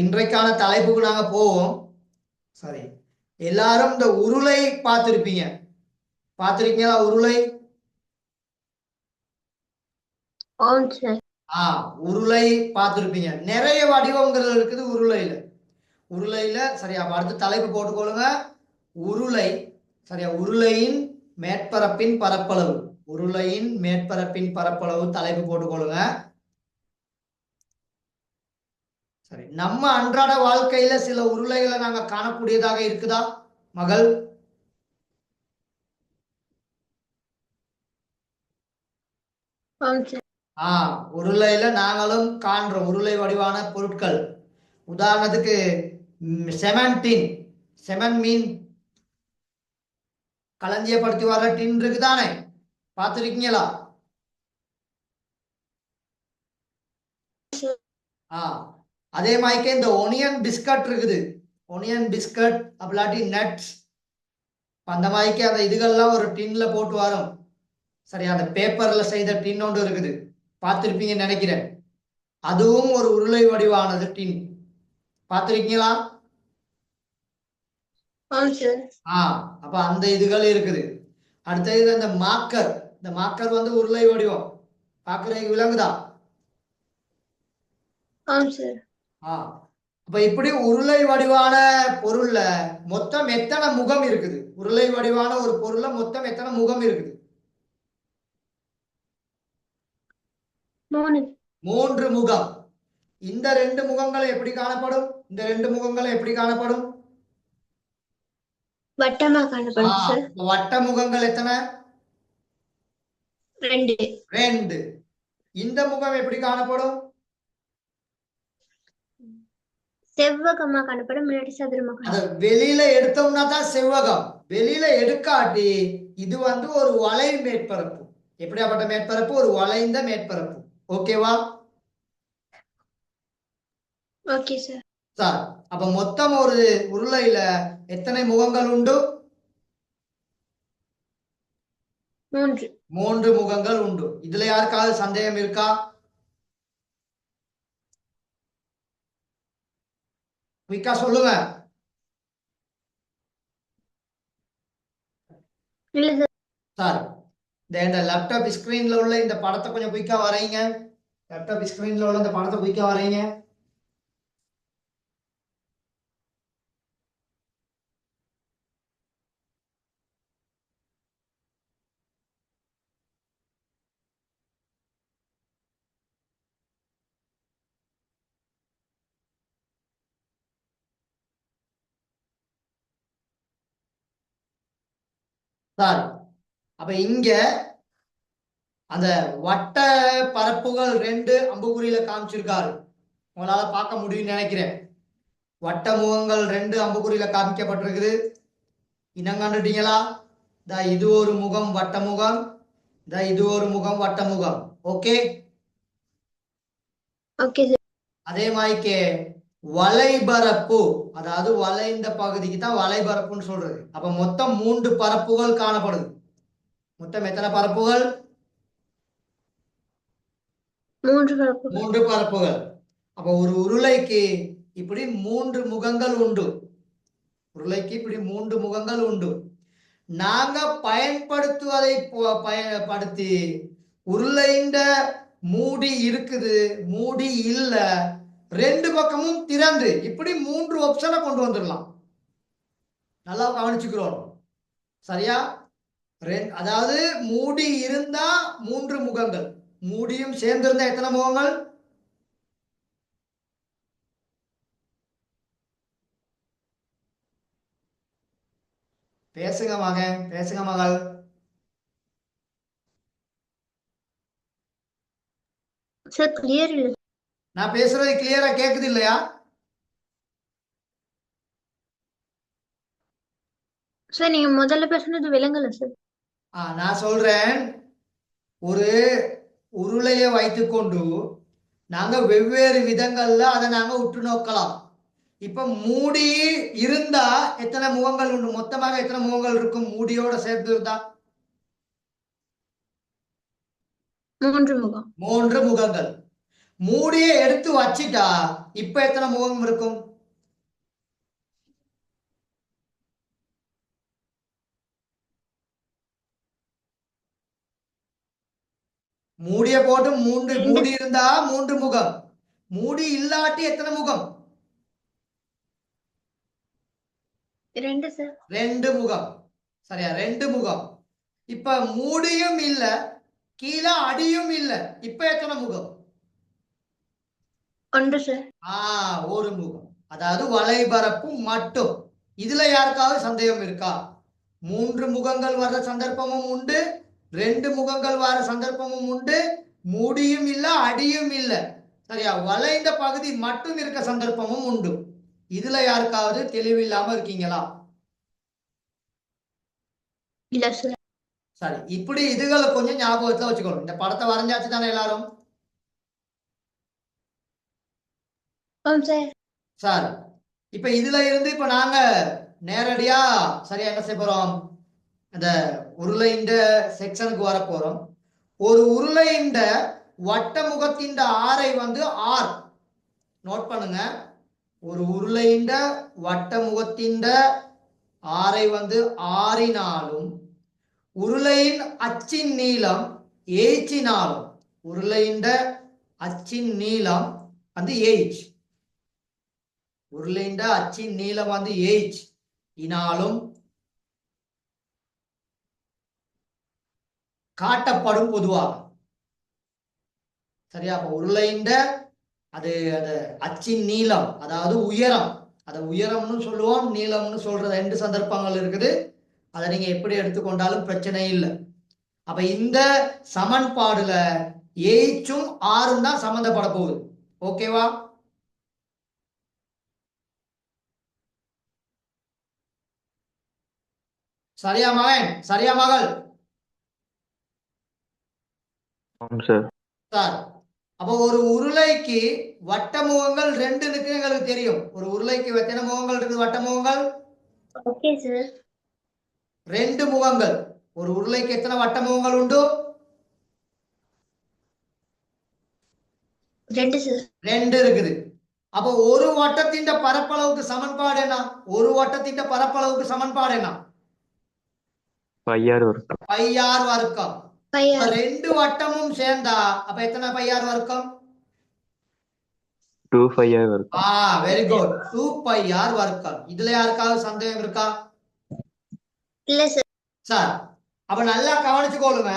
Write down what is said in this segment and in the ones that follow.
இன்றைக்கான தலைப்புக்கு நாங்க போவோம். சரி, எல்லாரும் இந்த உருளை பார்த்திருப்பீங்க. பார்த்திருக்கீங்களா உருளை? உருளை பார்த்திருப்பீங்க. நிறைய வடிவங்கள் இருக்குது உருளையில. சரியா, அடுத்த தலைப்பு போட்டுக்கொள்ளுங்க. உருளை. சரியா, உருளையின் மேற்பரப்பின் பரப்பளவு. உருளையின் மேற்பரப்பின் பரப்பளவு தலைப்பு போட்டுக்கொள்ளுங்க. சரி, நம்ம அன்றாட வாழ்க்கையில சில உருளைகளை நாங்க காணக்கூடியதாக இருக்குதா மகள்? உருளையில நாங்களும் காண்றோம் உருளை வடிவான பொருட்கள். உதாரணத்துக்கு செமன் மீன் களஞ்சியப்படுத்தி வர்ற டின் இருக்குதானே, பார்த்துருக்கீங்களா? அதே மாதிரி இந்த ஒனியன் பிஸ்கட் இருக்குது. ஒனியன் பிஸ்கட் அப்படி நட்ஸ் அந்த மாதிரி அந்த இதுகள்லாம் ஒரு டின்ல போட்டு வரும். சரி, அந்த பேப்பர்ல செய்த டின் ஒன்று இருக்குது, பார்த்திருப்பீங்கன்னு நினைக்கிறேன். அதுவும் ஒரு உருளை வடிவானது டின். பார்த்திருக்கீங்களா? அப்ப அந்த இதுகள் இருக்குது. அடுத்தது இந்த மார்க்கர். இந்த மார்க்கர் வந்து உருளை வடிவம். பார்க்கறதுக்கு விளங்குதா? அப்ப இப்படி உருளை வடிவான பொருள்ல மொத்தம் எத்தனை முகம் இருக்குது? உருளை வடிவான ஒரு பொருள்ல மொத்தம் எத்தனை முகம் இருக்குது? 3 முகம். இந்த 2 முகங்கள் எப்படி காணப்படும்? இந்த 2 முகங்கள் எப்படி காணப்படும்? வட்டமா காணப்படும் சார். வட்ட முகங்கள் எத்தனை? 2. இந்த முகம் எப்படி காணப்படும்? செவ்வகமா காணப்படும், முன்னாடி சதுரமா. அத வெளியில எடுத்தோம்னா தான் செவ்வகம். வெளியில எடுக்காட்டி இது வந்து ஒரு வளை மேற்பரப்பு. எப்படியாப்பட்ட மேற்பரப்பு? ஒரு வளைந்த மேற்பரப்பு. ஓகேவா? Okay sir. சார், அப்ப மொத்தம் ஒரு உருளையில எத்தனை முகங்கள் உண்டு? 3 முகங்கள் உண்டு. இதுல யாருக்காவது சந்தேகம் இருக்கா? குயிக்கா சொல்லுங்க. சார், இந்த லேப்டாப் ஸ்கிரீன்ல உள்ள இந்த படத்தை கொஞ்சம் குயிக்கா வரைங்க. லேப்டாப் ஸ்கிரீன்ல உள்ள இந்த படத்தை குயிக்கா வரைங்க. சார், அப்ப இங்க அந்த வட்ட பரப்புகள் 2 அம்புக்குறியில காமிச்சிருக்காரு. உங்களால பார்க்க முடியும்னு நினைக்கிறேன். வட்ட முகங்கள் 2 அம்புக்குறியில காமிக்கப்பட்டிருக்குது. இனம் கண்டுட்டீங்களா? இது ஒரு முகம் வட்ட முகம், இது ஒரு முகம் வட்ட முகம். ஓகே, அதே மாதிரி வளைபரப்பு, அதாவது வளைந்த பகுதிக்கு தான் வளைபரப்புன்னு சொல்றது. அப்ப மொத்தம் 3 பரப்புகள் காணப்படுது. மொத்தம் எத்தனை பரப்புகள்? 3 பரப்புகள். அப்ப ஒரு உருளைக்கு இப்படி 3 முகங்கள் உண்டு. உருளைக்கு இப்படி 3 முகங்கள் உண்டு. நாங்க பயன்படுத்துவதை பயன்படுத்தி உருளைண்ட மூடி இருக்குது, மூடி இல்ல, 2 பக்கமும் திறந்து இப்படி 3 ஆப்ஷனை கொண்டு வந்துடலாம். நல்லா கவனிச்சுக்கிறோம். சரியா? அதாவது மூடி இருந்தா 3 முகங்கள், மூடியும் சேர்ந்திருந்தா எத்தனை முகங்கள்? பேசுங்க மகன், பேசுங்க மகள். சார் கிளியர் இல்ல. நான் பேசுறது கிளியரா கேக்குது இல்லையா? சார் நீங்க முதல்ல பேசுனது விளங்கல சார். நான் சொல்றேன், ஒரு உருளையை வைத்துக்கொண்டு நாங்க வெவ்வேறு விதங்கள்ல அதை நாங்க உற்று நோக்கலாம். இப்ப மூடி இருந்தா எத்தனை முகங்கள் உண்டு? மொத்தமாக எத்தனை முகங்கள் இருக்கும் மூடியோட சேர்த்து இருந்தா? 3 முகம். 3 முகங்கள். மூடியை எடுத்து வச்சிட்டா இப்ப எத்தனை முகம் இருக்கும்? மூடிய போட்டு மூடி இருந்தா 3 முகம், மூடி இல்லாட்டி எத்தனை முகம்? 2 சார். 2 முகம். சரியா, 2 முகம். இப்ப மூடியும் இல்ல, கீழே அடியும் இல்ல, இப்ப எத்தனை முகம்? 1 சார். ஒரு முகம். அதாவது வளைபரப்பு மட்டும். இதுல யாருக்காவது சந்தேகம் இருக்கா? 3 முகங்கள் வர்ற சந்தர்ப்பமும் உண்டு, 2 முகங்கள் வர சந்தர்ப்பமும் உண்டு, மூடியும் இல்ல அடியும் இல்ல, சரியா, வளைந்த பகுதி மட்டும் இருக்க சந்தர்ப்பமும் உண்டு. இதுல யாருக்காவது தெளிவில்லாம இருக்கீங்களா? இல்ல சார். சரி, இப்படி இதுகளை கொஞ்சம் ஞாபகத்துல வச்சுக்கணும். இந்த படத்தை வரைஞ்சாச்சு தானே எல்லாரும்? சார். சார், இப்ப இதுல இருந்து இப்ப நாங்க நேரடியா சரியா என்ன செய்ய போறோம்? இந்த உருளைண்ட செக்ஷனுக்கு வர போறோம். ஒரு உருளைண்ட வட்ட முகத்தின் ஆரை வந்து ஆர். நோட் பண்ணுங்க, ஒரு உருளைண்ட வட்ட முகத்தின் ஆரை வந்து ஆறினாலும் உருளையின் அச்சின் நீளம் ஏச்சினாலும், உருளைண்ட அச்சின் நீளம் வந்து ஏச், உருளைண்ட அச்சின் நீளம் வந்து ஏச் இனாலும் காட்டப்படும் பொதுவாக. சரியா, அப்ப உருளைண்ட அது அது அச்சின் நீளம், அதாவது உயரம், அதை உயரம்னு சொல்லுவோம், நீளம்னு சொல்ற 2 சந்தர்ப்பங்கள் இருக்குது. அதை நீங்க எப்படி எடுத்துக்கொண்டாலும் பிரச்சனை இல்லை. அப்ப இந்த சமன்பாடுல ஏச்சும் ஆறும் தான் சம்பந்தப்பட போகுது. ஓகேவா? சரியா மகன்? சரியா மகள்? சார். அப்போ ஒரு உருளைக்கு வட்ட முகங்கள் 2 இருக்கு எங்களுக்கு தெரியும். ஒரு உருளைக்கு எத்தனை முகங்கள் இருக்குது? வட்ட முகங்கள் ஓகே சார். 2 முகங்கள். ஒரு உருளைக்கு எத்தனை வட்ட முகங்கள் உண்டு? 2 சார். 2 இருக்குது. அப்போ ஒரு வட்டத்தின் பரப்பளவுக்கு சமன்பாடு என்ன? ஒரு வட்டத்தின் பரப்பளவுக்கு சமன்பாடு என்ன? பையார் வர்க்கம். பையார் வர்க்கம். 2 வட்டமும் சேர்ந்தா அப்ப எத்தனை பையார் வர்க்கம்? 2 பையார் வர்க்கம். வெரி குட், 2 பையார் வர்க்கம். இதுல யாருக்காவது சந்தேகம் இருக்கா? இல்ல சார். சார், அப்ப நல்லா கவனிச்சுக்கோளுங்க.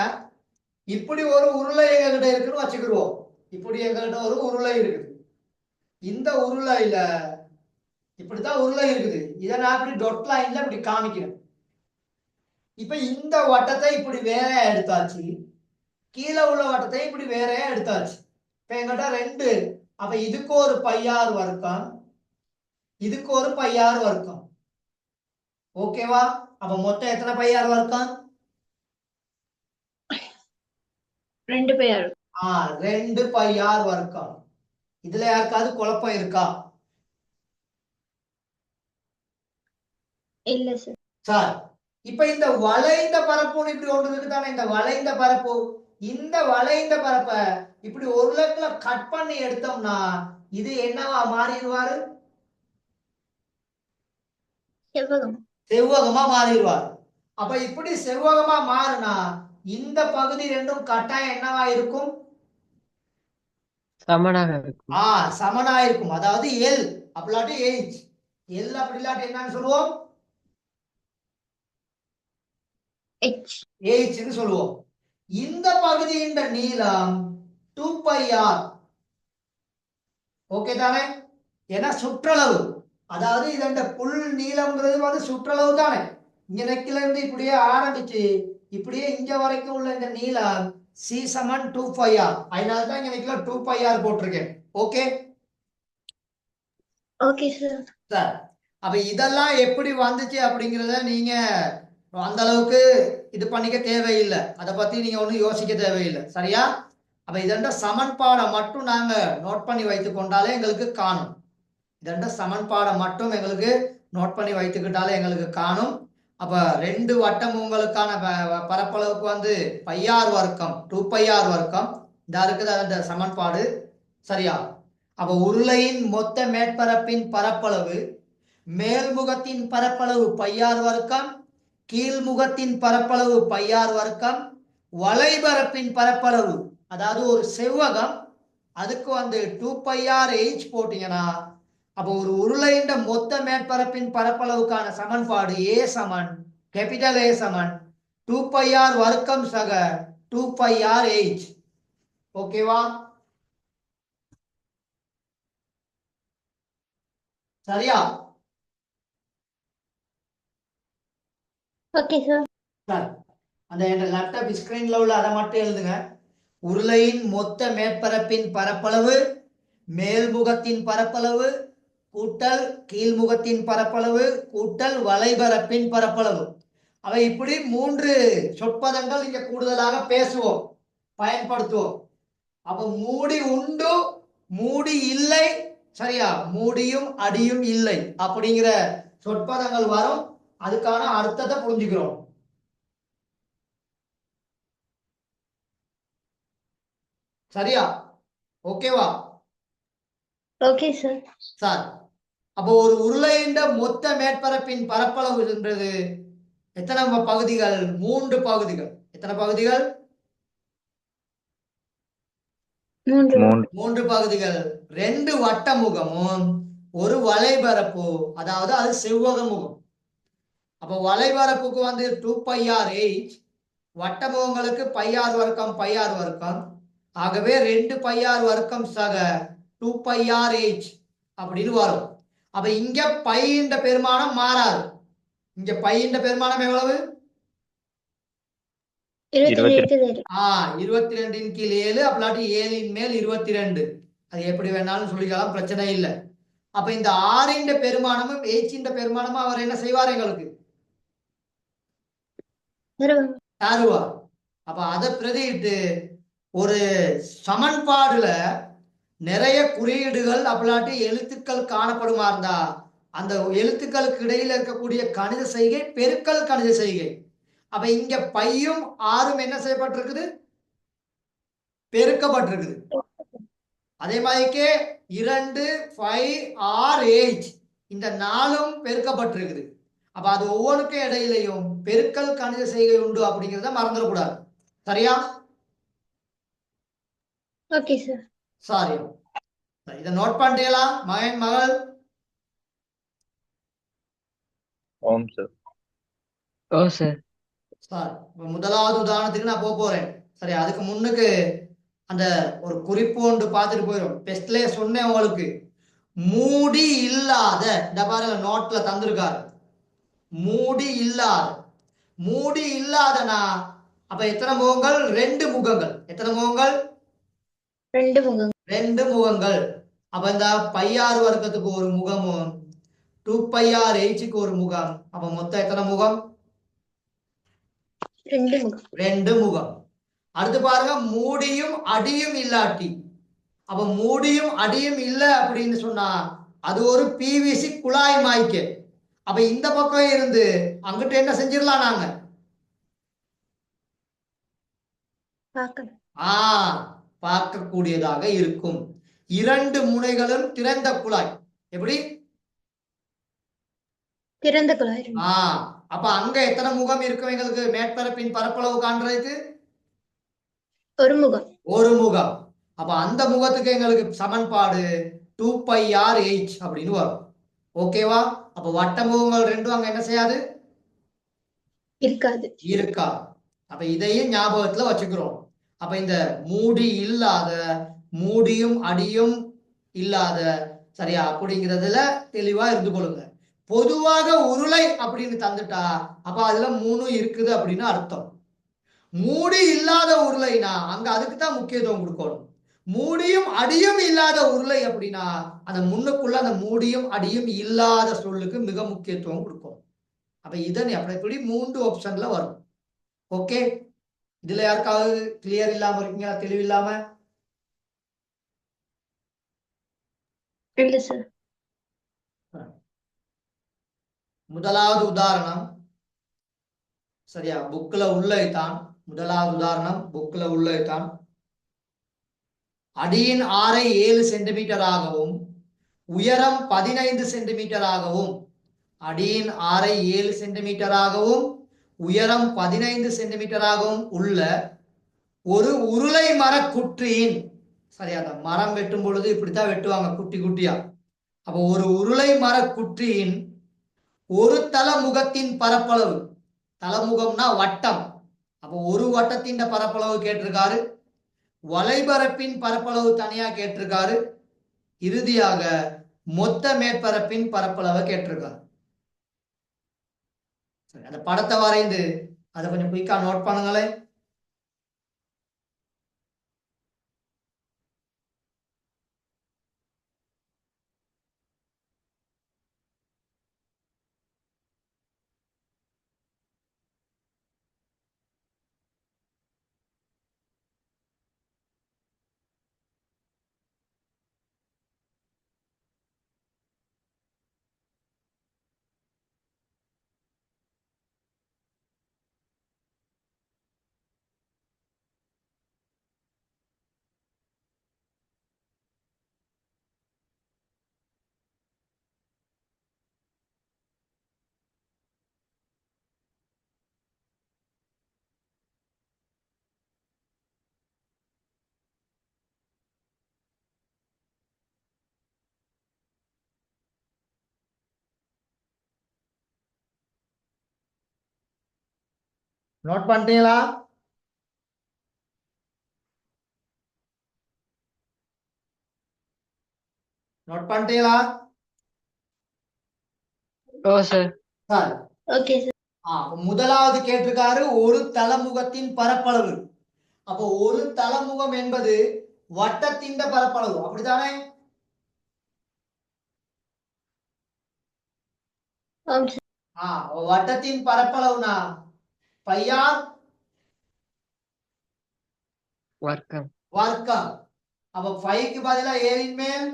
இப்படி ஒரு உருளை எங்ககிட்ட இருக்குன்னு வச்சுக்கிடுவோம். இப்படி எங்ககிட்ட ஒரு உருளை இருக்குது. இந்த உருளையில இப்படித்தான் உருளை இருக்குது. இதை நான் இப்படி டொட் லைன்ல இப்படி காமிக்கிறேன். இப்ப இந்த வட்டத்தை இப்படி வேற எடுத்தாச்சு, கீழே உள்ள வட்டத்தை இப்படி வேற எடுத்தாச்சு. இப்ப எங்கிட்ட 2, அப்ப இதுக்கு ஒரு பையார் வர்க்கம், இதுக்கு ஒரு பையார் வர்க்கம். ஓகேவா? அப்ப மொத்தம் எத்தனை பையார் வர்க்கம்? 2 பையார். 2 பையார் வர்க்கம். இதுல யாருக்காவது குழப்பம் இருக்கா? இல்ல சார். சார், இப்ப இந்த வளைந்த பரப்புன்னு இப்படி ஒன்று இருக்குதானே, இந்த வளைந்த பரப்பு, இந்த வளைந்த பரப்ப இப்படி ஒரு லட்சத்துல கட் பண்ணி எடுத்தோம்னா இது என்னவா மாறிடுவாரு? செவ்வகம். செவ்வகமா மாறிடுவார். அப்ப இப்படி செவ்வகமா மாறினா இந்த பகுதி 2ம் கட்டாயம் என்னவா இருக்கும்? சமனாக இருக்கும். சமனா இருக்கும். அதாவது எல் அப்படிலாட்டி எச். எல் அப்படி இல்லாட்டி என்னன்னு சொல்லுவோம்? எச்னு சொல்லுவோம். இந்த பகுதியின் நீளம் 2πr. ஓகே தானே? ஏன்னா சுற்றளவு, அதாவது இதோட புல் நீளம்ங்கிறது வந்து சுற்றளவு தானே. இங்க நெக்கில இருந்து இப்படியே ஆரம்பிச்சு இப்படியே இங்க வரைக்கும் உள்ள இந்த நீளம் C = 2πr. அதனால தான் இங்க நெக்கில 2πr போட்டிருக்கேன். Okay okay sir. சார், அப்ப இதெல்லாம் எப்படி வந்துச்சு அப்படிங்கிறத நீங்க அந்த அளவுக்கு இது பண்ணிக்க தேவையில்லை. அதை பத்தி நீங்க ஒன்றும் யோசிக்க தேவையில்லை. சரியா? அப்ப இதண்ட சமன்பாடை மட்டும் நாங்க நோட் பண்ணி வைத்துக் கொண்டாலே எங்களுக்கு காணும். இதண்ட சமன்பாடை மட்டும் எங்களுக்கு நோட் பண்ணி வைத்துக்கிட்டாலே எங்களுக்கு காணும். அப்ப 2 வட்டமுங்களுக்கான பரப்பளவுக்கு வந்து பையார் வர்க்கம், 2πr வர்க்கம் இந்த இருக்குது அந்த சமன்பாடு. சரியா? அப்ப உருளையின் மொத்த மேற்பரப்பின் பரப்பளவு மேல்முகத்தின் பரப்பளவு பையார் வர்க்கம், கீழ்முகத்தின் பரப்பளவு பையார் வர்க்கம், வளைபரப்பின் பரப்பளவு, அதாவது ஒரு செவ்வகம் அதுக்கு வந்து 2πr/h போட்டீங்கன்னா அப்போ ஒரு உருளையின் மொத்த மேற்பரப்பின் பரப்பளவுக்கான சமன்பாடு A சமன் கேபிட்டல் A சமன் 2πr வர்க்கம் சக 2πr/h. ஓகேவா? சரியா? Okay sir. சரி, அந்த லேப்டாப் ஸ்கிரீன்ல உள்ள அதை மட்டும் எழுதுங்க. உருளையின் மொத்த மேற்பரப்பின் பரப்பளவு மேல்முகத்தின் பரப்பளவு கூட்டல் கீழ்முகத்தின் பரப்பளவு கூட்டல் வளைபரப்பின் பரப்பளவு. அவை இப்படி 3 சொற்பதங்கள் இங்க கூடுதலாக பேசுவோம், பயன்படுத்துவோம். அப்ப மூடி உண்டு, மூடி இல்லை, சரியா? மூடியும் அடியும் இல்லை அப்படிங்கிற சொற்பதங்கள் வரும். அதுக்கான அர்த்தத்தை புரிஞ்சுக்கிறோம். சரியா? ஓகேவா? Okay sir. சார், அப்போ ஒரு உருளையின் மொத்த மேற்பரப்பின் பரப்பளவு என்றது எத்தனை பகுதிகள்? 3 பகுதிகள். எத்தனை பகுதிகள்? 3. 3 பகுதிகள். 2 வட்ட முகமும் ஒரு வளைபரப்பு, அதாவது அது செவ்வக முகம். அப்போ வளைபரப்புக்கு வந்து 2πr/h, வட்ட முகங்களுக்கு πr வர்க்கம். ஆகவே 2πr வர்க்கம் சக 2πr/h அப்படின்னு வரும். அப்ப இங்க பையின் பெருமானம் மாறாது. இங்க பையின் பெருமானம் எவ்வளவு? 22. 22 கீழ் 7 அப்படி 7 மேல் 22. அது எப்படி வேணாலும் சொல்லிக்கலாம், பிரச்சனை இல்லை. அப்ப இந்த 6 பெருமானமும் 8 பெருமானமும் அவர் என்ன செய்வார்? எங்களுக்கு தருவார். அப்ப அதை பிரதிட்டு ஒரு சமன்பாடுல நிறைய குறியீடுகள் அப்படி எழுத்துக்கள் காணப்படுமா இருந்தா அந்த எழுத்துக்களுக்கு இடையில இருக்கக்கூடிய கணித செய்கை பெருக்கல் கணித செய்கை. அப்ப இங்க பையும் 6ம் என்ன செய்யப்பட்டிருக்குது? பெருக்கப்பட்டிருக்குது. அதே மாதிரிக்கே 2 5 6 8 இந்த 4ம் பெருக்கப்பட்டிருக்குது. அப்ப அது ஒவ்வொன்றுக்கும் இடையிலையும் பெருக்கல் கணித செய்கை உண்டு அப்படிங்கிறத மறந்துடக்கூடாது. சரியா? Okay sir. சாரி, இதை நோட் பண்ணிட்டீங்களா மகள்? ஓம் சார். ஓ சார். சார், முதலாவது உதாரணத்துக்கு நான் போறேன். சரி, அதுக்கு முன்னுக்கு அந்த ஒரு குறிப்பு ஒன்று பார்த்துட்டு போயிடும். டெஸ்ட்லயே சொன்னேன் உங்களுக்கு, மூடி இல்லாத, இந்த பாருங்க நோட்ல தந்திருக்காரு, மூடி இல்லாத. மூடி இல்லாதனா அப்ப எத்தனை முகங்கள்? 2 முகங்கள். எத்தனை முகங்கள்? 2 முகங்கள். 2 முகங்கள். அப்ப இந்த πr வர்க்கத்துக்கு ஒரு முகமும் 2πr/hக்கு ஒரு முகம். அப்ப மொத்தம் எத்தனை முகம்? 2 முகம். 2 முகம். அடுத்து பாருங்க, மூடியும் அடியும் இல்லாட்டி. அப்ப மூடியும் அடியும் இல்லை அப்படின்னு சொன்னா அது ஒரு பிவிசி குழாய் மாய்க்க. அப்ப இந்த பக்கம் இருந்து அங்கிட்ட என்ன செஞ்சிடலாம்? நாங்க பார்க்கக்கூடியதாக இருக்கும். 2 முனைகளும் திறந்த குழாய். எப்படி? திறந்த குழாய். அப்ப அங்க எத்தனை முகம் இருக்கும்? எங்களுக்கு மேற்பரப்பின் பரப்பளவு காண்றதுக்கு ஒரு முகம். ஒரு முகம். அப்ப அந்த முகத்துக்கு எங்களுக்கு சமன்பாடு 2πr/h அப்படின்னு வரும். ஓகேவா? அப்ப வட்ட முகங்கள் 2 அங்க என்ன செய்யாது? இருக்காது. அப்ப இதையும் ஞாபகத்துல வச்சுக்கிறோம். அப்ப இந்த மூடி இல்லாத, மூடியும் அடியும் இல்லாத, சரியா? அப்படிங்கிறதுல தெளிவா இருந்து கொள்ளுங்க. பொதுவாக உருளை அப்படின்னு தந்துட்டா அப்ப அதுல 3 இருக்குது அப்படின்னு அர்த்தம். மூடி இல்லாத உருளைனா அங்க அதுக்கு தான் முக்கியத்துவம் கொடுக்கணும். மூடியும் அடியும் இல்லாத உருளை அப்படின்னா அந்த முன்னுக்குள்ள அந்த மூடியும் அடியும் இல்லாத சொல்லுக்கு மிக முக்கியத்துவம் கொடுக்கும். அப்ப இதனை அப்படி 3 ஆப்ஷன்ல வரும். ஓகே, இதுல யாருக்காவது கிளியர் இல்லாம இருக்கீங்களா? தெளிவில்லாம? இல்ல சார். முதலாவது உதாரணம், சரியா? புக்ல உள்ளதான். முதலாவது உதாரணம் புக்ல உள்ளதான். அடியின் ஆரை 7 சென்டிமீட்டராகவும் உயரம் 15 சென்டிமீட்டராகவும் அடியின் ஆரை 7 சென்டிமீட்டராகவும் உயரம் 15 சென்டிமீட்டராகவும் உள்ள ஒரு உருளை மர குற்றியின் சரியா, அந்த மரம் வெட்டும் பொழுது இப்படித்தான் வெட்டுவாங்க குட்டி குட்டியா. அப்போ ஒரு உருளை மர குற்றியின் ஒரு தலமுகத்தின் பரப்பளவு, தலமுகம்னா வட்டம், அப்போ ஒரு வட்டத்தின் பரப்பளவு கேட்டிருக்காரு. வலைபரப்பின் பரப்பளவு தனியா கேட்டிருக்காரு. இறுதியாக மொத்த மேற்பரப்பின் பரப்பளவை கேட்டிருக்காரு. சரி, அந்த படத்தை வரைந்து அதை கொஞ்சம் குயிக்கா நோட் பண்ணுங்களேன். நோட் பண்ணிட்டீங்களா? நோட் பண்ணிட்டீங்களா? ஓ சார். Sir, okay sir. முதலாவது கேட்டிருக்காரு ஒரு தலமுகத்தின் பரப்பளவு. அப்போ ஒரு தலமுகம் என்பது வட்டத்தின் பரப்பளவு, அப்படித்தானே? ஆம் சார். வட்டத்தின் பரப்பளவுனா பையார் வர்க்கம். வர்க்கம். அப்ப 5க்கு பதிலா 7ன் மேல்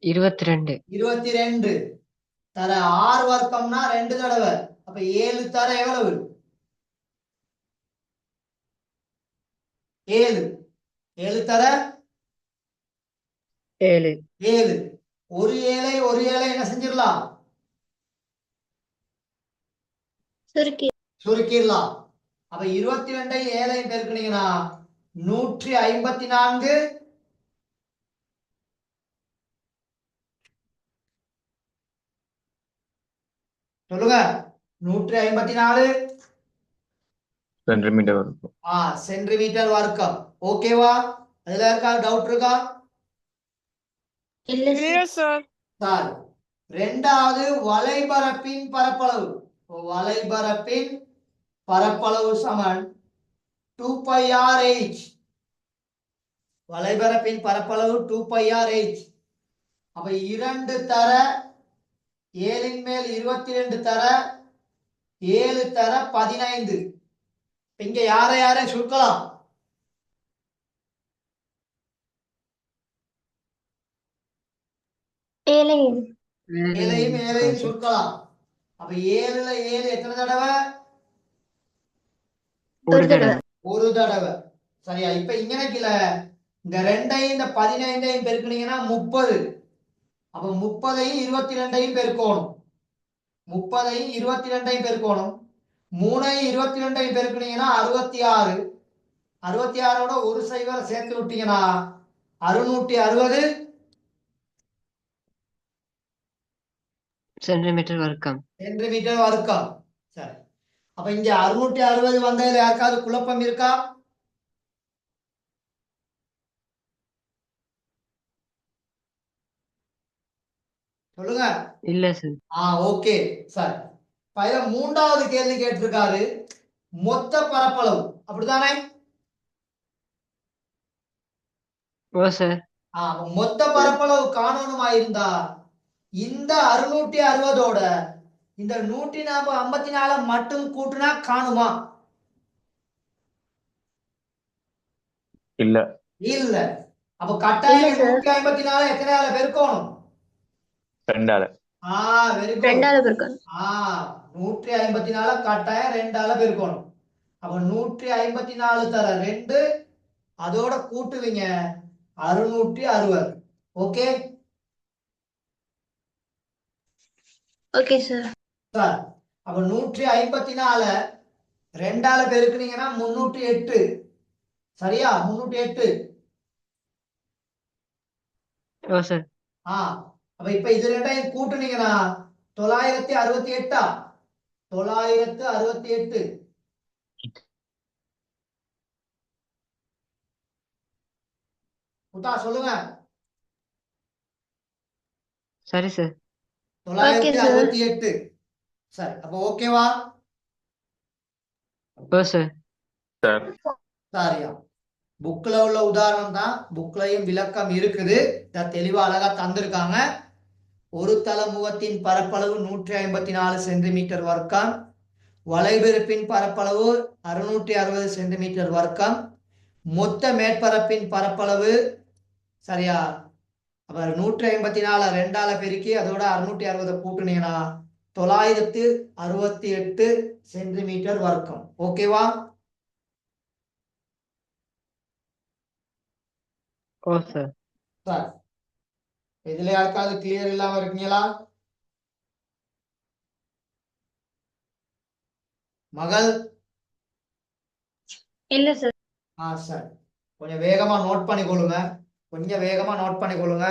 22. 22 தர 6 வர்க்கம்னா 2 தடவை. அப்ப 7 தர எவ்வளவு? 7. 7 தர 7. 7. ஒரு ஏழை என்ன செஞ்சிடலாம்? சுருக்கிடலாம். அப்ப 22 7 பெருக்கினீங்கன்னா 154. சொல்லுங்க. 154 சென்டிமீட்டர் வர்க்கம். சென்டிமீட்டர் வர்க்கம். ஓகேவா? அதுல இருக்கா டவுட் இருக்கா? இல்ல சார். சார், இரண்டாவது வலைபரப்பின் பரப்பளவு. வலைபரப்பின் பரப்பளவு சமன் 2πrh. வலைபரப்பின் பரப்பளவு 2πrh. அப்ப 2 தர 7ன் மேல் 22 தர 7 தர 15. இங்க யாரை சுருக்கலாம்? ஏழையும் சுருக்கலாம். அப்ப 7ல 7 எத்தனை தடவை? ஒரு தடவை. ஒரு தடவை. சரியா? இப்ப இங்க கீழே இந்த 2ஐயும் இந்த 15ஐயும் பெருக்கினீங்கன்னா 30. அப்ப 30ஐயும் 22ஐயும் பெருக்கணும். 30ஐயும் 22ஐயும் பெருக்கணும். 3ஐயும் 22ஐயும் பெருக்கினீங்கன்னா 66. 66ஓட ஒரு சைவரை சேர்த்து விட்டீங்கன்னா 660 சென்டிமீட்டர் வர்க்கம். சென்டிமீட்டர் வர்க்கம். சரி, அப்ப இங்க 660 வந்ததுல யாருக்காவது குழப்பம் இருக்கா? சொல்லுங்க. இல்ல சார். Okay sir. இதுல மூன்றாவது கேள்வி கேட்டிருக்காரு மொத்த பரப்பளவு, அப்படித்தானே? ஓ சார். மொத்த பரப்பளவு காணணுமா இருந்தா இந்த 660ஓட இந்த 154 மட்டும் கூட்டினா காணுமா? இல்ல. இல்ல. அப்ப கட்டாயம் 154 எத்தனை பெருக்கணும்? 2ஆல. Very good. 154 கட்டாயம் 2ஆல பெருக்கணும். அப்ப 154 தர 2 அதோட கூட்டுவீங்க 660. Okay Okay, sir. சார், அப்ப 154 2ஆல பெருக்குனீங்கன்னா 308. சரியா? 308. ஓ சார். அப்ப இப்ப இது ரெண்டையும் கூட்டுனீங்கன்னா 968. 968. முத்தா சொல்லுங்க. சரி சார். Okay, sir. 968. சரி, அப்ப ஓகேவா? ஓ சார். சார் சரியா? புக்ல உள்ள உதாரணம் தான், புக்லயும் விளக்கம் இருக்குது. தெளிவா அழகா தந்திருக்காங்க. ஒரு தள முகத்தின் பரப்பளவு 154 சென்டிமீட்டர் வர்க்கம், வளைபெருப்பின் பரப்பளவு 660 சென்டிமீட்டர் வர்க்கம், மொத்த மேற்பரப்பின் பரப்பளவு சரியா? அப்ப 154 2ஆல பெருக்கி அதோட 660 கூட்டுனீங்கன்னா 968 சென்டிமீட்டர் வர்க்கம். ஓகேவா? ஓ சார். சார், இதுல யாருக்காவது கிளியர் இல்லாம இருக்கீங்களா? மகள்? இல்ல sir. சார், கொஞ்சம் வேகமா நோட் பண்ணிக்கொள்ளுங்க. கொஞ்சம் வேகமா நோட் பண்ணிக்கொள்ளுங்க.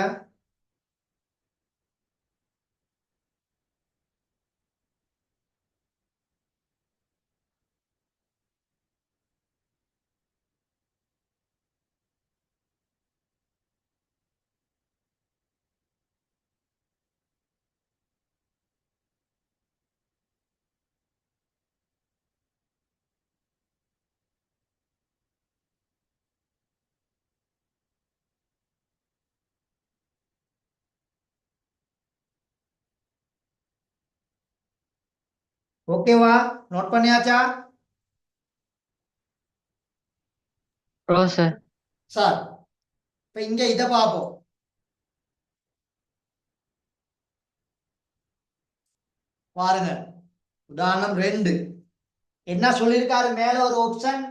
ஓகேவா? நோட் பண்ணியாச்சா? ஓ சார். சார், இப்ப இங்க இத பார்ப்போம். பாருங்க, உதாரணம் 2 என்ன சொல்லியிருக்காரு? மேல ஒரு ஆப்ஷன்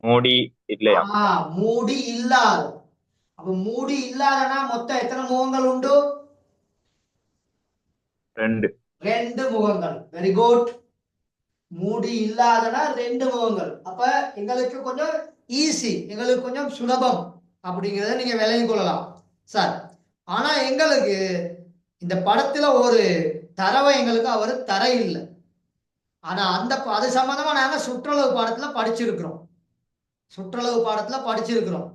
மூடி இல்லையா? மூடி இல்லாத. அப்ப மூடி இல்லாதனா மொத்தம் எத்தனை முகங்கள் உண்டு? 2. 2 முகங்கள். Very good. மூடி இல்லாதனா 2 முகங்கள். அப்ப எங்களுக்கு கொஞ்சம் ஈஸி, எங்களுக்கு கொஞ்சம் சுலபம் அப்படிங்கிறத நீங்க விளங்கிக் கொள்ளலாம். சார், ஆனா எங்களுக்கு இந்த படத்துல ஒரு தரவை எங்களுக்கு அவர் தர இல்லை. ஆனா அது சம்பந்தமா நாங்க சுற்றளவு பாடத்துல படிச்சிருக்கிறோம். சுற்றளவு பாடத்துல படிச்சிருக்கிறோம்.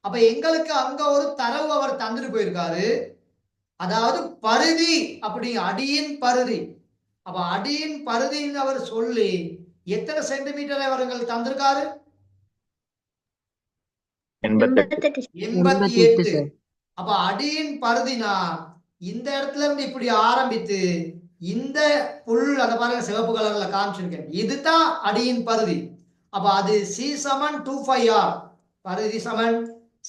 அப்ப எங்களுக்கு அங்க ஒரு தரவு அவர் தந்துட்டு போயிருக்காரு. அதாவது பரிதி, அப்படி அடியின் பரிதி. அப்ப அடியின் பரிதின்னு அவர் சொல்லி எத்தனை சென்டிமீட்டர் அவர்கள் தந்திருக்காரு? 88. 88. சார். அப்ப அடியின் பரிதினா இந்த இடத்துல இருந்து இப்படி ஆரம்பித்து இந்த புல், அதை பாருங்க சிவப்பு கலர்ல காமிச்சிருக்கேன், இதுதான் அடியின் பரிதி. அப்ப அது சி சமன் 25R. பரிதி சமன்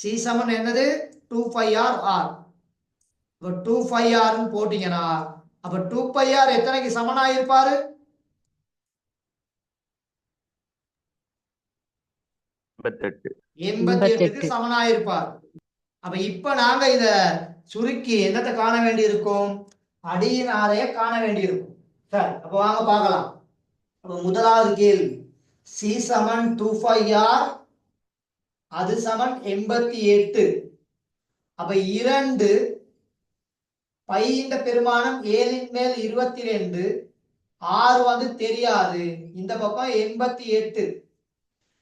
சி சமன் என்னது? 25R. ஆர். இப்ப 25R போட்டீங்கன்னா அப்ப 2πr எத்தனைக்கு சமனா இருப்பாரு? 88. 88க்கு சமனா இருப்பார். அப்ப இப்ப நாங்க இத சுருக்கி என்னத்தை காண வேண்டி இருக்கும்? அடியின் ஆரைய காண வேண்டி இருக்கும். சரி, அப்ப வாங்க பார்க்கலாம். அப்ப முதலாவது கேள்வி, சி சமன் 25R, அது சமன் 88. அப்ப 2 பையின் பெருமானம் 7ன் மேல் 22, 6 வந்து தெரியாது, இந்த பக்கம் 88.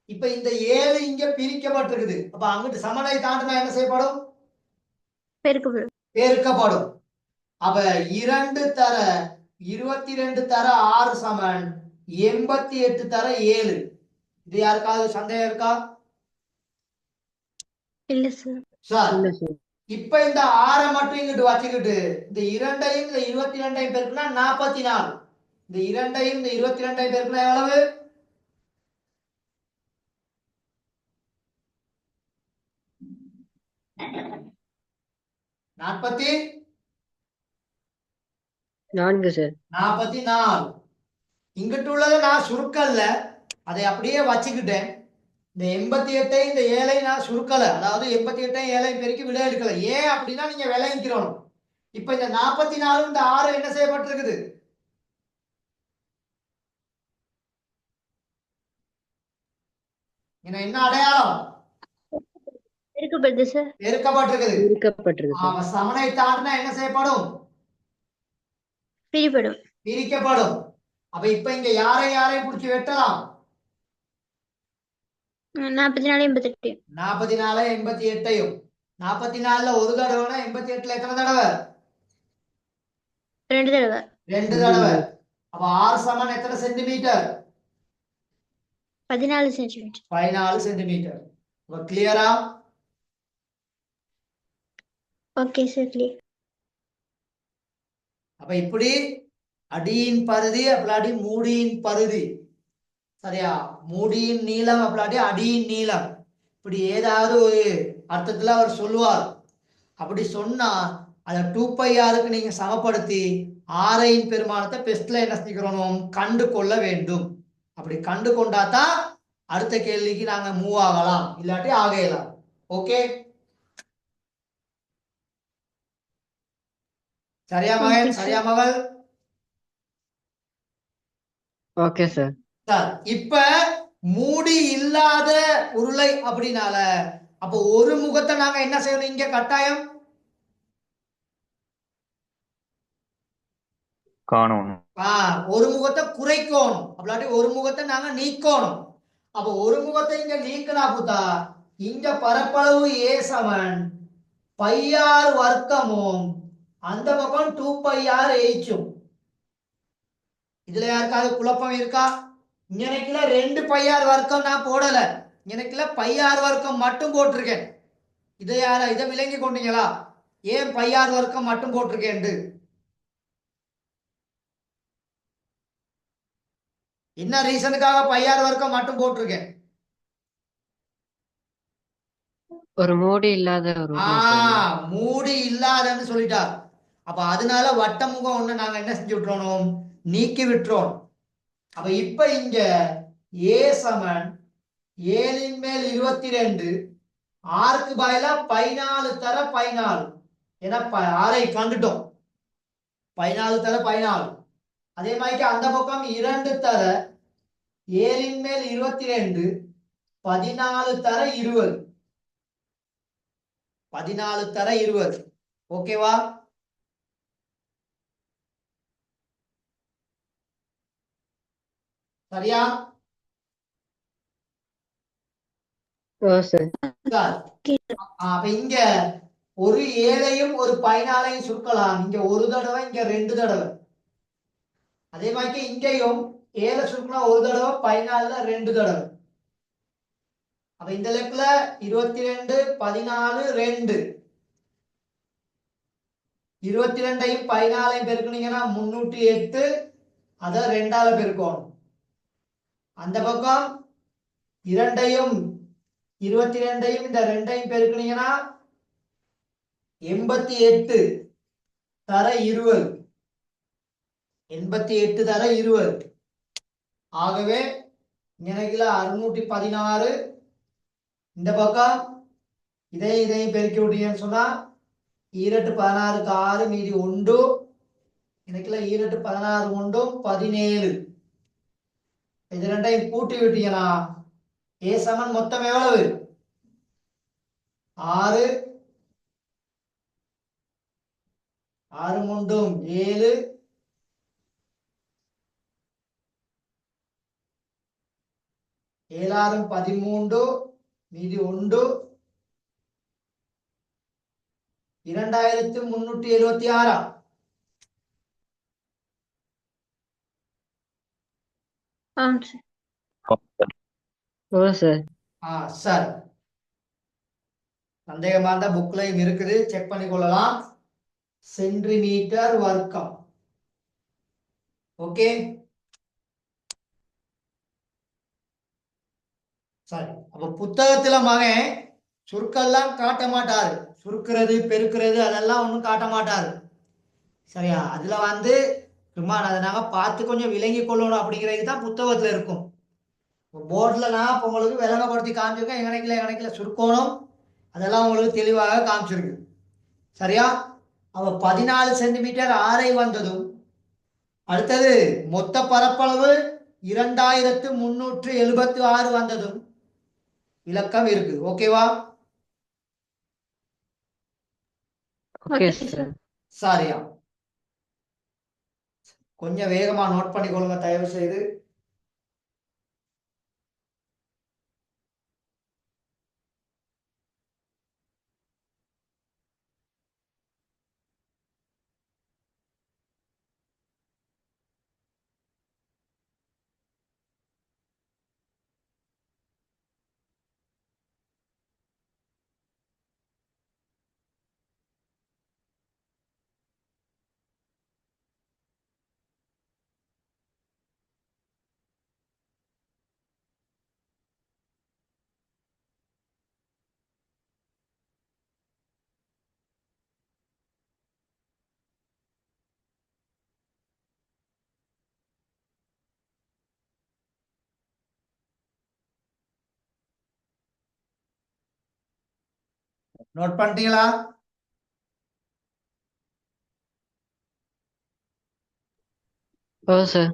இப்ப இந்த 7 இங்க பிரிக்கப்பட்டிருக்குது. அப்ப அங்கிட்டு சமனை தாண்டினா என்ன செய்யப்படும்? பெருக்கப்படும். அப்ப 2 தர 22 தர 6 சமன் 88 தர 7. இது யாருக்காவது சந்தேகம் இருக்கா? இல்ல sir. சார், இல்ல சார். இப்ப இந்த 6 மட்டும் இங்கிட்டு வச்சுக்கிட்டு இந்த 2ஐயும் இந்த 22ஐயும் பெருக்குனா 44. இந்த 2ஐயும் இந்த 22ஐயும் பெருக்குனா எவ்வளவு? 40. நான்கு சார் 44. இங்கிட்டு உள்ளதை நான் சுருக்கல்ல, அதை அப்படியே வச்சுக்கிட்டேன். இந்த 88 இந்த 7 நான் சுருக்கல, அதாவது 88 7 பெருக்கி விட எடுக்கல. ஏன் அப்படின்னா நீங்க விளங்கிக்கிறோம். இப்ப இந்த 44 இந்த 6 என்ன செய்யப்பட்டிருக்குது? என்ன அடையாளம்? பெருக்கப்படுது சார். பெருக்கப்பட்டிருக்குது. இருக்கப்பட்டிருக்கு சார். சமனை தாண்டினா என்ன செய்யப்படும்? பிரிபடும். பிரிக்கப்படும். அப்ப இப்ப இங்க யாரையும் பிடிச்சி வெட்டலாம்? 44 88. 44 88. 44ல ஒரு தடவைனா 88ல எத்தனை தடவை? 2 தடவை. 2 தடவை. அப்ப ஆர் சமன் எத்தனை சென்டிமீட்டர்? 14 சென்டிமீட்டர். 14 சென்டிமீட்டர். அப்ப கிளியரா? Okay sir, clear. அப்ப இப்படி அடியின் பருதி அப்படி மூடியின் பருதி, சரியா? மூடியின் நீளம் அப்படி அடியின் நீளம், இப்படி ஏதாவது ஒரு அர்த்தத்துல அவர் சொல்லுவார். அப்படி சொன்னா அதை 2πrக்கு நீங்க சமப்படுத்தி ஆரையின் பெருமானத்தை பெஸ்ட்ல என்ன செஞ்சுக்கிறோம்? கண்டு கொள்ள வேண்டும். அப்படி கண்டு கொண்டாதான் அடுத்த கேள்விக்கு நாங்க மூவ் ஆகலாம், இல்லாட்டி ஆகலாம். ஓகே, சரியா மகன்? சரியா மகள்? Okay sir. சார், இப்ப மூடி இல்லாத உருளை அப்படினால அப்ப ஒரு முகத்தை நாங்க என்ன செய்யணும்? இங்க கட்டாயம் காணணும். ஒரு முகத்தை குறைக்கணும், அப்படி ஒரு முகத்தை நாங்க நீக்கணும். அப்ப ஒரு முகத்தை இங்க நீக்கினா புத்தா இங்க பரப்பளவு ஏ சமன் πr வர்க்கமும் அந்த பக்கம் 2πr ஏச்சும். இதுல யாருக்காவது குழப்பம் இருக்கா? இங்கனக்குல 2πr வர்க்கம் நான் போடல, இங்கனக்குல πr வர்க்கம் மட்டும் போட்டிருக்கேன். இதை விளங்கி கொண்டீங்களா? ஏன் πr வர்க்கம் மட்டும் போட்டிருக்கேன்? என்ன ரீசனுக்காக πr வர்க்கம் மட்டும் போட்டிருக்கேன்? ஒரு மூடி இல்லாத ஒரு உருளை சார். மூடி இல்லாதன்னு சொல்லிட்டார். அப்ப அதனால வட்டமுகம் ஒண்ணு நாங்க என்ன செஞ்சு விட்டுறோம்? நீக்கி விட்டுறோம். அப்ப இப்ப இங்க ஏ சமன் 7 மேல் 22 ஆறுக்கு பதிலா 14 தர 14. ஏன்னா ஆரை கண்டுட்டோம், 14 தர 14. அதே மாதிரி அந்த பக்கம் 2 தர 7 மேல் 22 14 தர 20. 14 தர 20. ஓகேவா? சரியா? ஓ சார். அப்ப இங்க ஒரு 7ஐயும் ஒரு 14ஐயும் சுருக்கலாம். இங்க ஒரு தடவை, இங்க 2 தடவை. அதே மாதிரி இங்கேயும் 7 சுருக்கலாம் ஒரு தடவை, 14ல 2 தடவை. அப்ப இந்த லெக்ல 22 14 2. 22ஐயும் 14ஐயும் பெருக்குனீங்கன்னா 308. அதை 2ஆல பெருக்கணும். அந்த பக்கம் 2ஐயும் 22ஐயும் இந்த 2ஐயும் பெருக்குனீங்கன்னா 88 தர 20. 88 தர 20. ஆகவே இங்கனக்குல 616. இந்த பக்கம் இதையும் பெருக்கி விட்டீங்கன்னு சொன்னா 2 16க்கு 6 மீதி 1. எனக்குல 2 16 1 17. இது ரெண்டையும் கூட்டி விட்டீங்கன்னா ஏ சமன் மொத்தம் எவ்வளவு? 6. 6 3 7. 7 13 மீதி 1 2376. ஆம் சார். ஓ சார். சார், சந்தேகமா இருந்தா புக்லையும் இருக்குது, செக் பண்ணி கொள்ளலாம். சென்டிமீட்டர் வர்க்கம். ஓகே, சரி. அப்ப புத்தகத்துல மகன் சுருக்கெல்லாம் காட்ட மாட்டாரு, சுருக்கிறது பெருக்கிறது அதெல்லாம் ஒண்ணும் காட்ட மாட்டாரு. சரியா? அதுல வந்து சும்மா அதை நாங்க பார்த்து கொஞ்சம் விளங்கி கொள்ளணும் அப்படிங்கிறது தான் புத்தகத்துல இருக்கும். போர்டில் நான் இப்போ உங்களுக்கு விளங்கப்படுத்தி காமிச்சிருக்கேன். எங்கனைக்கில் சுருக்கோணம் அதெல்லாம் உங்களுக்கு தெளிவாக காமிச்சிருக்கு. சரியா? அவ 14 சென்டிமீட்டர் ஆரை வந்ததும் அடுத்தது மொத்த பரப்பளவு 2376 வந்ததும் விளக்கம் இருக்கு. ஓகேவா? Okay okay sir. சரியா? கொஞ்சம் வேகமா நோட் பண்ணிக்கொள்ளுங்க தயவு செய்து. நோட் பண்ணிட்டீங்களா? ஓ சார்.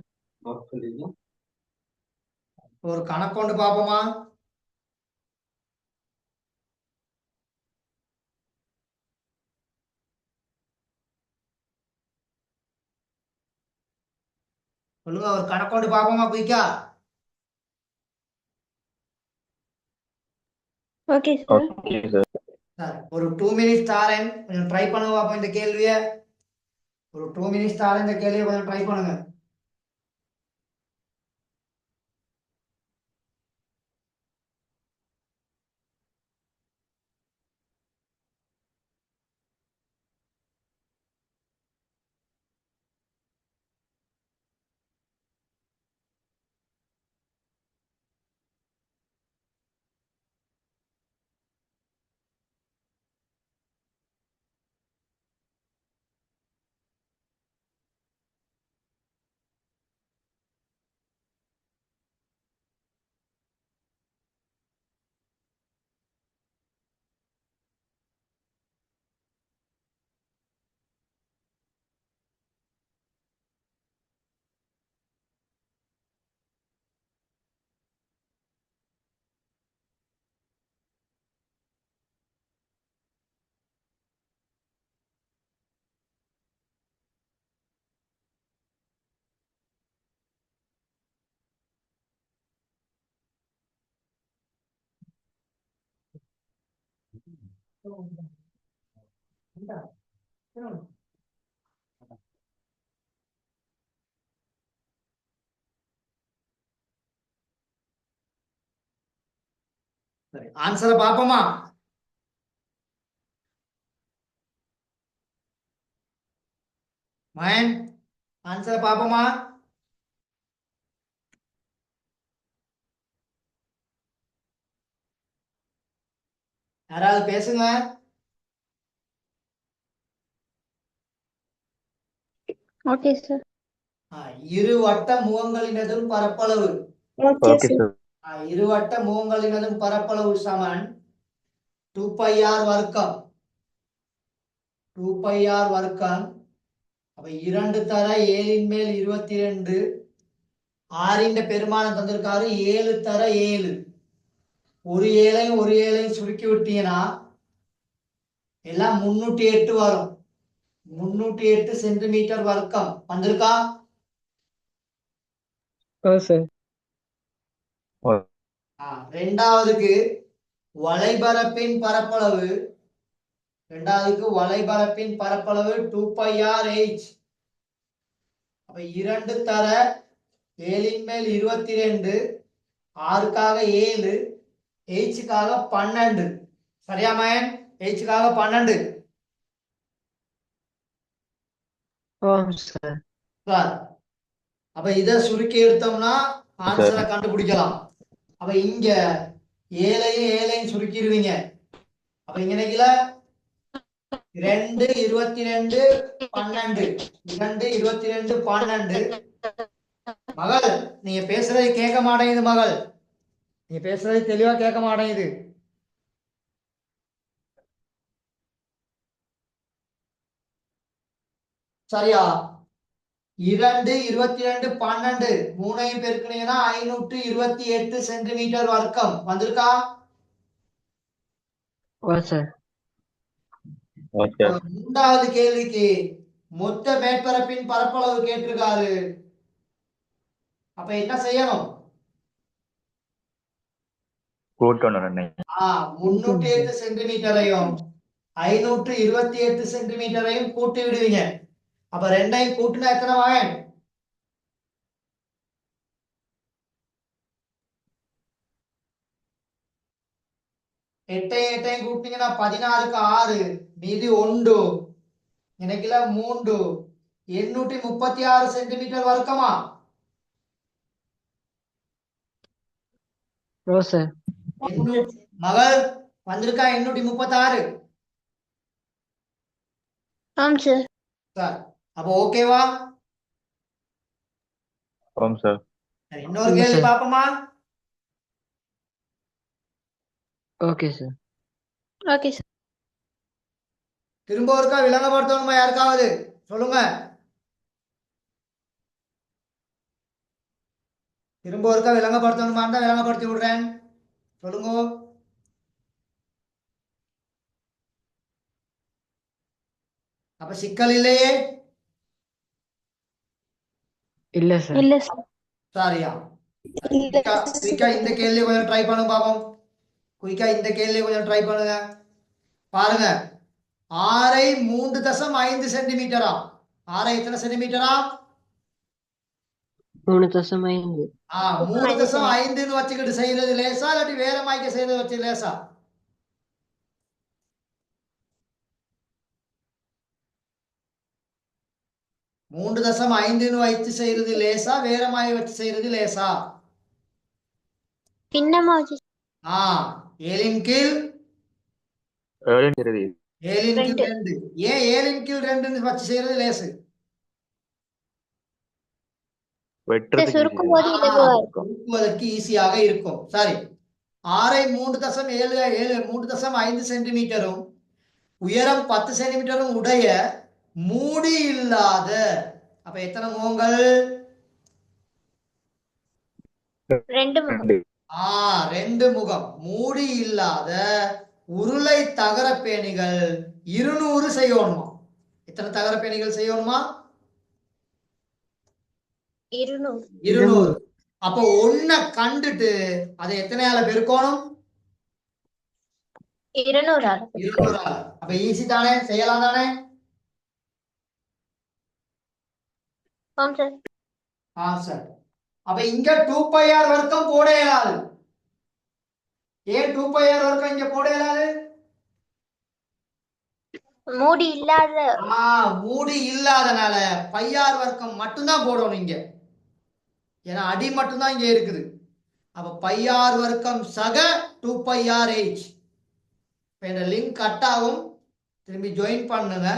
ஒரு கணக்கு கொண்டு பார்ப்போமா? சொல்லுங்க, ஒரு கணக்கு கொண்டு பார்ப்போமா குயிக்கா? Okay sir. Okay sir. சரி, ஒரு 2 மினிட்ஸ் தாரேன், கொஞ்சம் ட்ரை பண்ணுங்க பார்ப்போம் இந்த கேள்வியை. ஒரு 2 மினிட்ஸ் தாரேன், இந்த கேள்வியை கொஞ்சம் ட்ரை பண்ணுங்க. சரி, ஆன்சரை பார்ப்போமா? மயன், ஆன்சரை பார்ப்போமா? யாராவது பேசுங்க. Okay sir. இரு வட்ட முகங்களினதும் பரப்பளவு. Okay okay sir. சார். இரு வட்ட முகங்களினதும் பரப்பளவு சமன் 2πr வர்க்கம். 2πr வர்க்கம். அப்ப 2 தர 7 மேல் 22. 6 பெருமானம் தந்திருக்காரு 7 தர 7. ஒரு ஏழையும் சுருக்கி விட்டீங்கன்னா எல்லாம் 308 வரும். 308 சென்டிமீட்டர் வர்க்கம் வந்திருக்கா? ஓ சார். ரெண்டாவதுக்கு வளைபரப்பின் பரப்பளவு. ரெண்டாவதுக்கு வளைபரப்பின் பரப்பளவு 2πr/h. அப்ப 2 தர 7 மேல் 22. 6க்காக 7, Hக்காக 12. சரியா மயன்? Hக்காக 12. ஓம் சார். சார், அப்ப இதை சுருக்கி எடுத்தோம்னா ஆன்சரை கண்டுபிடிக்கலாம். அப்ப இங்க 7ஐயும் சுருக்கிடுவீங்க. அப்ப இங்க நினைக்கல 2 22 12 2 22 12 மகள் நீங்க பேசுறது கேட்க மாட்டேங்குது மகள் நீங்க பேசுறது தெளிவா கேட்க மாட்டேங்குது சரியா 2 22 12 மூணையும் பெருக்கினீங்கன்னா 528 சென்டிமீட்டர் வர்க்கம் வந்திருக்கா ஓ சார். ஓகே. மூன்றாவது கேள்விக்கு மொத்த மேற்பரப்பின் பரப்பளவு கேட்டிருக்காரு அப்ப என்ன செய்யணும் கூட்டணும் ரெண்டையும். 308 சென்டிமீட்டரையும் 528 சென்டிமீட்டரையும் கூட்டி விடுவீங்க அப்ப ரெண்டையும் கூட்டினா எத்தனை வாயன் 8 கூட்டினீங்கன்னா 16க்கு 6 மீதி 1 எனக்குல 3 836 சென்டிமீட்டர் வர்க்கமா ஓ சார். மகள் வந்திருக்கா 836 ஆம் சார். சார் அப்ப ஓகேவா ஆமாம் சார். இன்னொரு இல்ல கேள்வி சார். பாப்போமா ஓகே சார். Okay sir. திரும்ப ஒருக்கா விளங்கப்படுத்தணுமா யாருக்காவது சொல்லுங்க திரும்ப ஒருக்கா விளங்கப்படுத்தணுமா இருந்தா விளங்கப்படுத்தி விடுறேன் சொல்லுங்க அப்ப சிக்கல் இல்லையே இல்ல சார். இல்ல சார். சாரியா இல்ல குயிக்கா இந்த கேள்வி கொஞ்சம் ட்ரை பண்ணுங்க பாப்போம் குயிக்கா இந்த கேள்வி கொஞ்சம் ட்ரை பண்ணுங்க பாருங்க 6 3.5 சென்டிமீட்டரா 6 எத்தனை சென்டிமீட்டரா 3.5. 3.5 வச்சுக்கிட்டு செய்யறது லேசா இல்லாட்டி வேற மாய்க்க செய்யறது வச்சு லேசா 3.5 வைத்து செய்யறது லேசா வேற மாய் வச்சு செய்யறது லேசா பின்னமா வச்சு 7 கீழ் 7 7 கீழ் 2. 2 ஏன் 7 கீழ் 2 வச்சு செய்யறது லேசு வெட்டுறதுக்கு சுருக்கும் easy. போது இலகுவா இருக்கும். தூக்குவதற்கு ஈஸியாக இருக்கும் சரி 6 3.5 சென்டிமீட்டரும் உயரம் 10 சென்டிமீட்டரும் உடைய மூடி இல்லாத அப்ப எத்தனை முகங்கள் 2 முகம். 2 முகம் மூடி இல்லாத உருளை தகரப்பேணிகள் 200 செய்யணுமா எத்தனை தகரப்பேணிகள் செய்யணுமா 200. 200 அப்ப ஒன்ன கண்டுட்டு அதை எத்தனையால பெருக்கணும் 200 200 அப்ப ஈஸி தானே செய்யலாம் தானே ஆம் சார். சார் அப்ப இங்க 2πr வர்க்கம் போட இயலாது ஏன் 2πr வர்க்கம் இங்க போட இயலாது மூடி இல்லாத மூடி இல்லாதனால πr வர்க்கம் மட்டும்தான் போடணும் இங்க ஏன்னா அடி மட்டும்தான் இங்க இருக்குது அப்ப πr வர்க்கம் சக 2πrh இந்த லிங்க் கட் ஆகும் திரும்பி ஜாயின் பண்ணுங்க